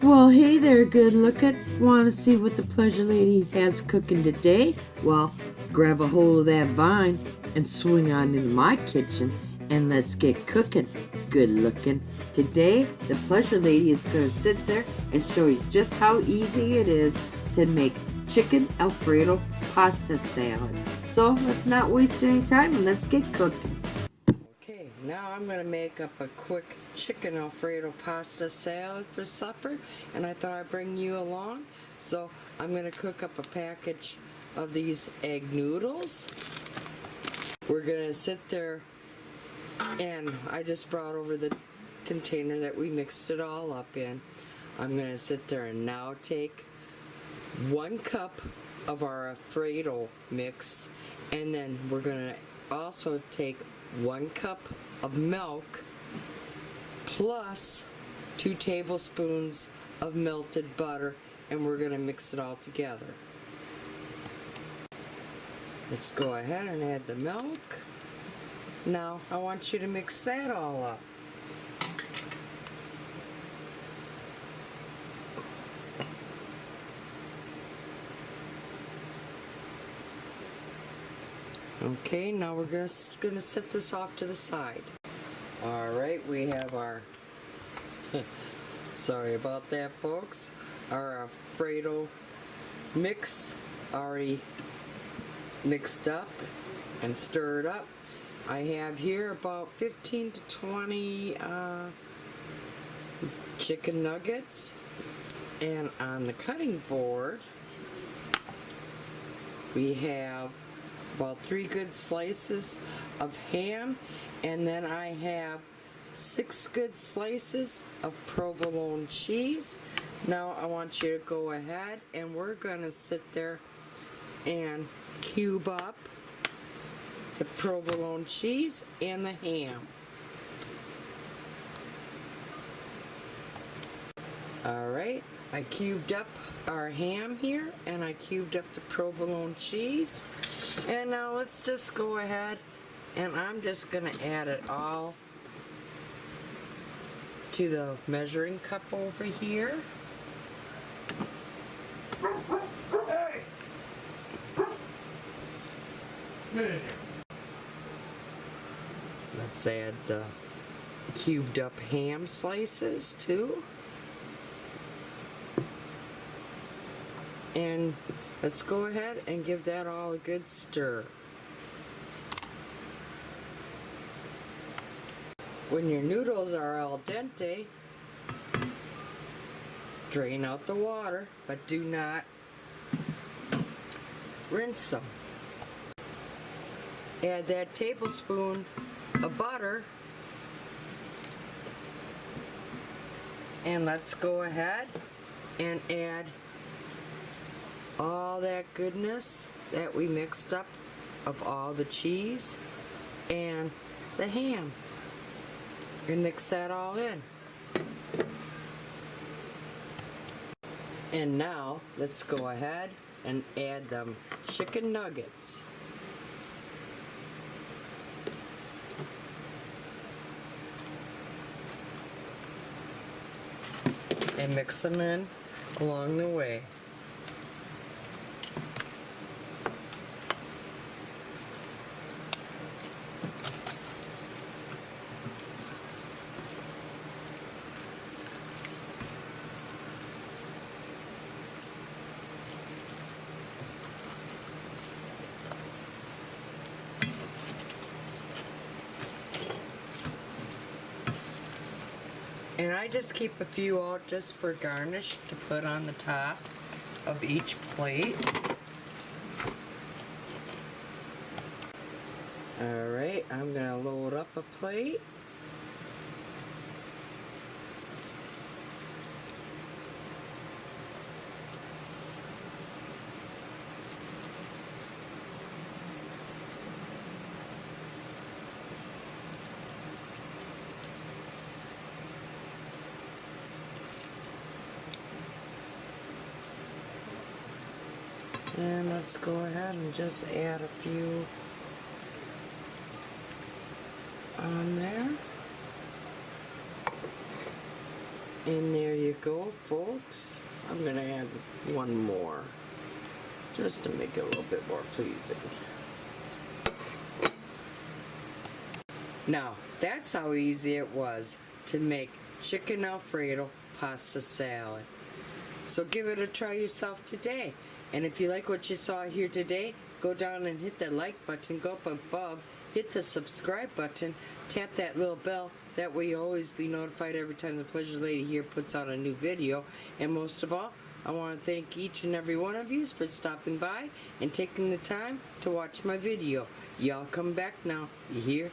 Well, hey there, good looking. Want to see what the pleasure lady has cooking today? Well, grab a hold of that vine and swing on into my kitchen and let's get cooking. Good looking. Today, the pleasure lady is going to sit there and show you just how easy it is to make chicken Alfredo pasta salad. So let's not waste any time and let's get cooking. Okay, now I'm going to make up a quick chicken Alfredo pasta salad for supper, and I thought I'd bring you along. So I'm going to cook up a package of these egg noodles. We're going to sit there, and I just brought over the container that we mixed it all up in. I'm going to sit there and now take 1 cup of our Alfredo mix, and then we're going to also take 1 cup of milk plus 2 tablespoons of melted butter, and we're going to mix it all together. Let's go ahead and add the milk. Now I want you to mix that all up. Okay, now we're just going to set this off to the side. Alright, we have our, sorry about that folks, our Alfredo mix already mixed up and stirred up. I have here about 15 to 20 chicken nuggets, and on the cutting board we have about 3 good slices of ham, and then I have 6 good slices of provolone cheese. Now I want you to go ahead and we're going to sit there and cube up the provolone cheese and the ham. Alright, I cubed up our ham here, and I cubed up the provolone cheese. And now let's just go ahead, and I'm just going to add it all to the measuring cup over here. Hey! Get in here. Let's add the cubed up ham slices too. And let's go ahead and give that all a good stir. When your noodles are al dente, drain out the water, but do not rinse them. Add that tablespoon of butter, and let's go ahead and add all that goodness that we mixed up of all the cheese and the ham, and mix that all in. And now let's go ahead and add them chicken nuggets. And mix them in along the way. And I just keep a few out just for garnish to put on the top of each plate. Alright, I'm going to load up a plate. And let's go ahead and just add a few on there. And there you go, folks. I'm gonna add one more, just to make it a little bit more pleasing. Now, that's how easy it was to make chicken Alfredo pasta salad. So give it a try yourself today. And if you like what you saw here today, go down and hit that like button, go up above, hit the subscribe button, tap that little bell. That way you'll always be notified every time the Pleasure Lady here puts out a new video. And most of all, I want to thank each and every one of you for stopping by and taking the time to watch my video. Y'all come back now. You hear?